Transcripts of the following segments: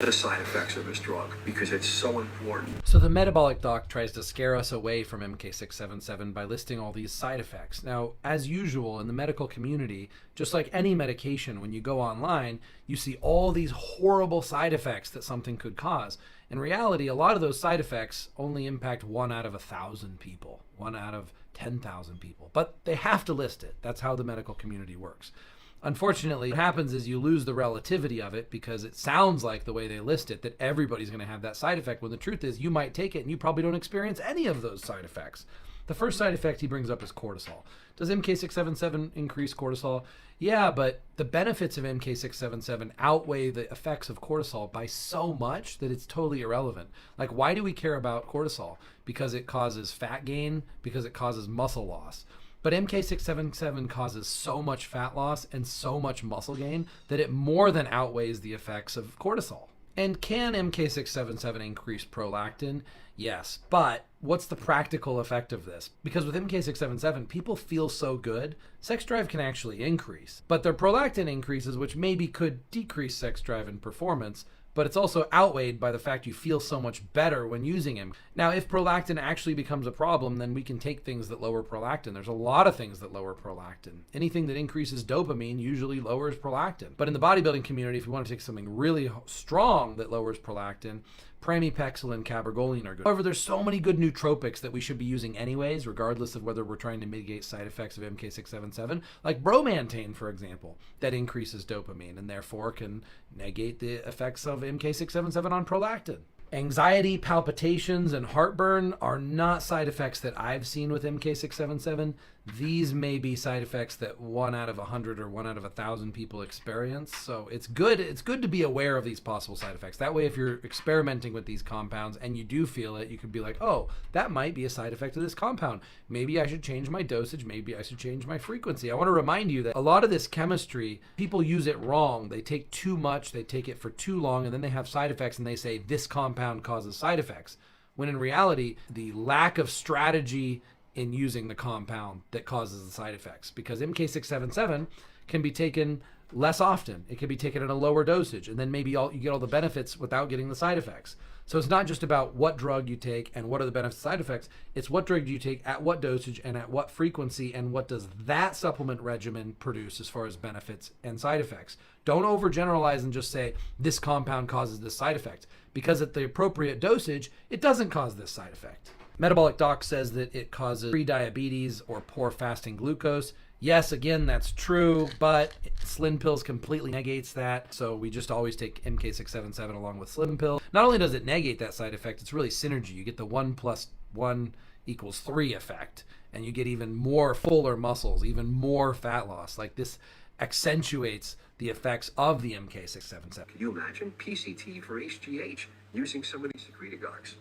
the side effects of this drug because it's so important. So the metabolic doc tries to scare us away from MK677 by listing all these side effects. Now, as usual in the medical community, just like any medication, when you go online, you see all these horrible side effects that something could cause. In reality, a lot of those side effects only impact 1 out of 1,000 people, 1 out of 10,000 people. But they have to list it. That's how the medical community works. Unfortunately, what happens is you lose the relativity of it because it sounds like the way they list it that everybody's going to have that side effect, when the truth is you might take it and you probably don't experience any of those side effects. The first side effect he brings up is cortisol. Does MK677 increase cortisol? Yeah, but the benefits of MK677 outweigh the effects of cortisol by so much that it's totally irrelevant. Like, why do we care about cortisol? Because it causes fat gain, because it causes muscle loss. But MK677 causes so much fat loss and so much muscle gain that it more than outweighs the effects of cortisol. And can MK677 increase prolactin? Yes, but what's the practical effect of this? Because with MK677, people feel so good, sex drive can actually increase. But their prolactin increases, which maybe could decrease sex drive and performance, but it's also outweighed by the fact you feel so much better when using him. Now, if prolactin actually becomes a problem, then we can take things that lower prolactin. There's a lot of things that lower prolactin. Anything that increases dopamine usually lowers prolactin. But in the bodybuilding community, if you want to take something really strong that lowers prolactin, pramipexole and cabergoline are good. However, there's so many good nootropics that we should be using anyways, regardless of whether we're trying to mitigate side effects of MK677, like bromantane, for example, that increases dopamine and therefore can negate the effects of MK677 on prolactin. Anxiety, palpitations, and heartburn are not side effects that I've seen with MK677. These may be side effects that 1 out of 100 or 1 out of 1,000 people experience. So it's good to be aware of these possible side effects. That way, if you're experimenting with these compounds and you do feel it, you could be like, oh, that might be a side effect of this compound. Maybe I should change my dosage. Maybe I should change my frequency. I want to remind you that a lot of this chemistry, people use it wrong. They take too much, they take it for too long, and then they have side effects and they say this compound causes side effects. When in reality, the lack of strategy in using the compound that causes the side effects, because MK677 can be taken less often. It can be taken at a lower dosage, and then maybe you get all the benefits without getting the side effects. So it's not just about what drug you take and what are the benefits and side effects. It's what drug do you take at what dosage and at what frequency, and what does that supplement regimen produce as far as benefits and side effects. Don't overgeneralize and just say this compound causes this side effect, because at the appropriate dosage, it doesn't cause this side effect. Metabolic Doc says that it causes prediabetes or poor fasting glucose. Yes, again, that's true, but Slim pills completely negates that. So we just always take MK677 along with Slim pill. Not only does it negate that side effect, it's really synergy. You get the 1 + 1 = 3 effect, and you get even more fuller muscles, even more fat loss. Like, this accentuates the effects of the MK677. Can you imagine PCT for HGH using some of these secretagogues?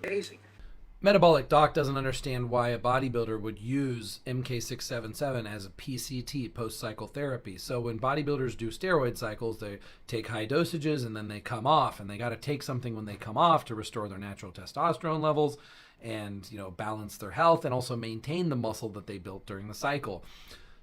Amazing. Metabolic Doc doesn't understand why a bodybuilder would use MK677 as a PCT, post-cycle therapy. So when bodybuilders do steroid cycles, they take high dosages and then they come off, and they got to take something when they come off to restore their natural testosterone levels and, balance their health and also maintain the muscle that they built during the cycle.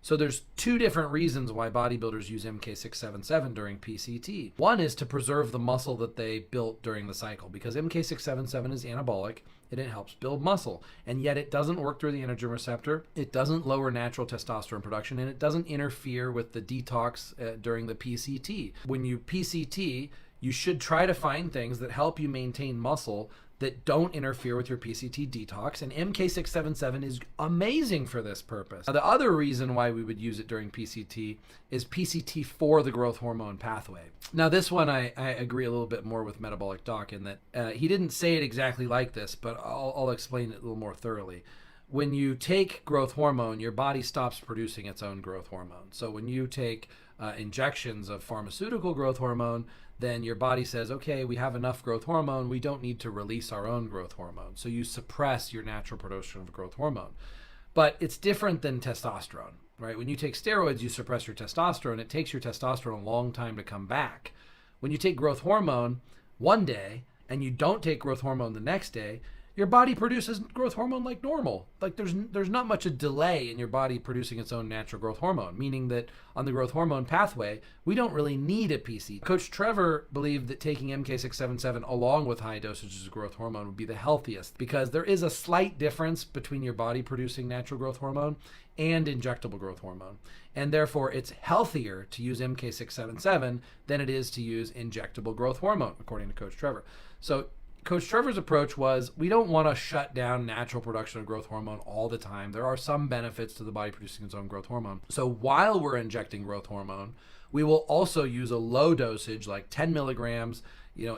So there's 2 different reasons why bodybuilders use MK677 during PCT. One is to preserve the muscle that they built during the cycle, because MK677 is anabolic and it helps build muscle, and yet it doesn't work through the androgen receptor, it doesn't lower natural testosterone production, and it doesn't interfere with the detox during the PCT. When you PCT, you should try to find things that help you maintain muscle that don't interfere with your PCT detox, and MK677 is amazing for this purpose. Now, the other reason why we would use it during PCT is PCT for the growth hormone pathway. Now, this one I agree a little bit more with Metabolic Doc in that he didn't say it exactly like this, but I'll explain it a little more thoroughly. When you take growth hormone, your body stops producing its own growth hormone. So when you take injections of pharmaceutical growth hormone, then your body says, okay, we have enough growth hormone, we don't need to release our own growth hormone. So you suppress your natural production of growth hormone. But it's different than testosterone, right? When you take steroids, you suppress your testosterone. It takes your testosterone a long time to come back. When you take growth hormone one day and you don't take growth hormone the next day, your body produces growth hormone like normal. Like there's not much a delay in your body producing its own natural growth hormone, meaning that on the growth hormone pathway, we don't really need a PC. Coach Trevor believed that taking MK677 along with high dosages of growth hormone would be the healthiest because there is a slight difference between your body producing natural growth hormone and injectable growth hormone. And therefore, it's healthier to use MK677 than it is to use injectable growth hormone, according to Coach Trevor. So Coach Trevor's approach was, we don't want to shut down natural production of growth hormone all the time. There are some benefits to the body producing its own growth hormone. So while we're injecting growth hormone, we will also use a low dosage, like 10 milligrams,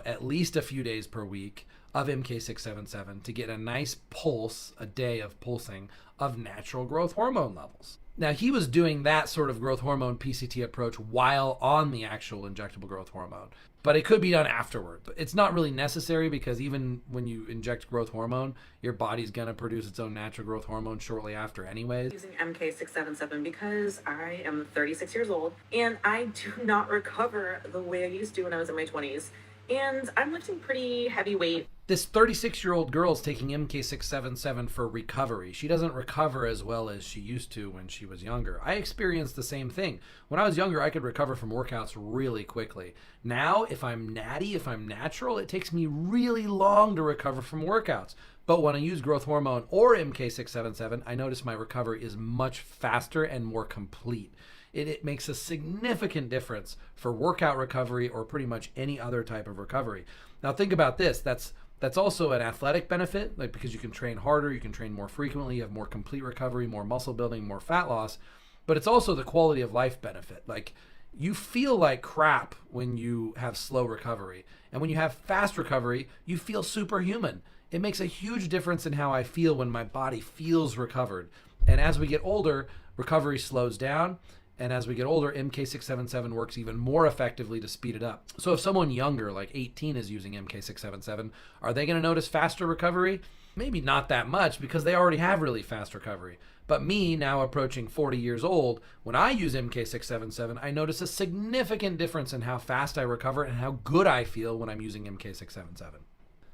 at least a few days per week of MK677 to get a nice pulse, a day of pulsing of natural growth hormone levels. Now, he was doing that sort of growth hormone PCT approach while on the actual injectable growth hormone, but it could be done afterward. It's not really necessary because even when you inject growth hormone, your body's going to produce its own natural growth hormone shortly after anyways. Using MK677 because I am 36 years old and I do not recover the way I used to when I was in my 20s. And I'm lifting pretty heavy weight. This 36-year-old girl is taking MK677 for recovery. She doesn't recover as well as she used to when she was younger. I experienced the same thing. When I was younger, I could recover from workouts really quickly. Now, if I'm natty, if I'm natural, it takes me really long to recover from workouts. But when I use growth hormone or MK677, I notice my recovery is much faster and more complete. It makes a significant difference for workout recovery or pretty much any other type of recovery. Now think about this. That's also an athletic benefit, like because you can train harder, you can train more frequently, you have more complete recovery, more muscle building, more fat loss. But it's also the quality of life benefit. Like you feel like crap when you have slow recovery. And when you have fast recovery, you feel superhuman. It makes a huge difference in how I feel when my body feels recovered. And as we get older, recovery slows down. And as we get older, MK677 works even more effectively to speed it up. So if someone younger, like 18, is using MK677, are they going to notice faster recovery? Maybe not that much because they already have really fast recovery. But me, now approaching 40 years old, when I use MK677, I notice a significant difference in how fast I recover and how good I feel when I'm using MK677.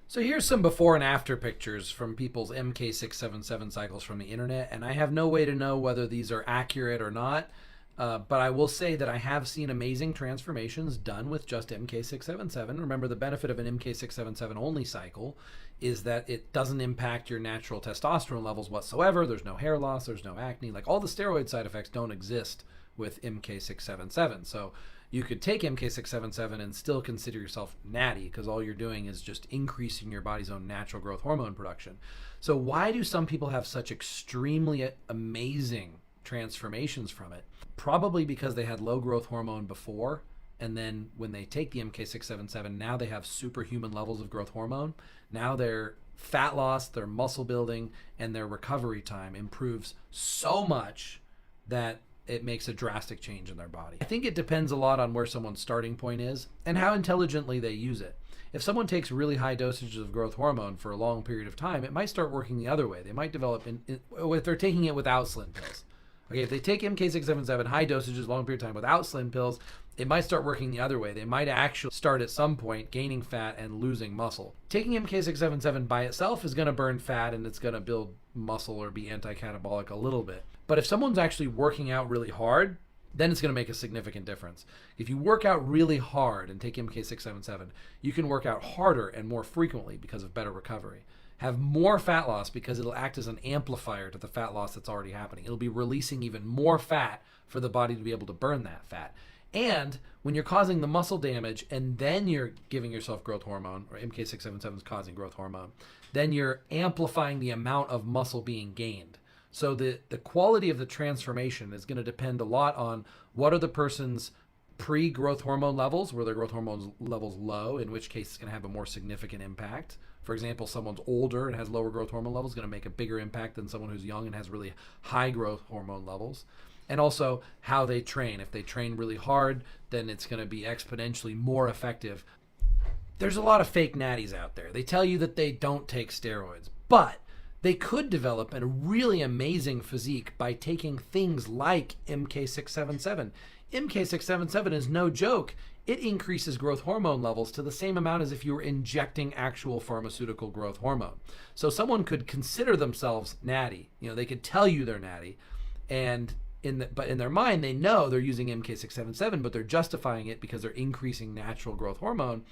So here's some before and after pictures from people's MK677 cycles from the internet, and I have no way to know whether these are accurate or not. But I will say that I have seen amazing transformations done with just MK677. Remember, the benefit of an MK677 only cycle is that it doesn't impact your natural testosterone levels whatsoever. There's no hair loss, there's no acne. Like all the steroid side effects don't exist with MK677. So you could take MK677 and still consider yourself natty because all you're doing is just increasing your body's own natural growth hormone production. So why do some people have such extremely amazing transformations from it? Probably because they had low growth hormone before, and then when they take the MK677, now they have superhuman levels of growth hormone. Now their fat loss, their muscle building, and their recovery time improves so much that it makes a drastic change in their body. I think it depends a lot on where someone's starting point is and how intelligently they use it. If someone takes really high dosages of growth hormone for a long period of time, it might start working the other way. They might develop, if they're taking it without slim pills. Okay, if they take MK677 high dosages, long period of time without slim pills, it might start working the other way. They might actually start at some point gaining fat and losing muscle. Taking MK677 by itself is going to burn fat and it's going to build muscle or be anti-catabolic a little bit. But if someone's actually working out really hard, then it's going to make a significant difference. If you work out really hard and take MK677, you can work out harder and more frequently because of better recovery. Have more fat loss because it'll act as an amplifier to the fat loss that's already happening. It'll be releasing even more fat for the body to be able to burn that fat. And when you're causing the muscle damage and then you're giving yourself growth hormone, or MK677 is causing growth hormone, then you're amplifying the amount of muscle being gained. So the quality of the transformation is going to depend a lot on what are the person's pre-growth hormone levels, were their growth hormone levels low, in which case it's going to have a more significant impact. For example, someone's older and has lower growth hormone levels is going to make a bigger impact than someone who's young and has really high growth hormone levels. And also how they train. If they train really hard, then it's going to be exponentially more effective. There's a lot of fake natties out there. They tell you that they don't take steroids, but they could develop a really amazing physique by taking things like MK677. MK677 is no joke. it increases growth hormone levels to the same amount as if you were injecting actual pharmaceutical growth hormone. So someone could consider themselves natty. They could tell you they're natty, but in their mind they know they're using MK677, but they're justifying it because they're increasing natural growth hormone.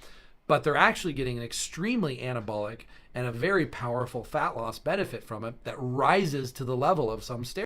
But they're actually getting an extremely anabolic and a very powerful fat loss benefit from it that rises to the level of some steroids.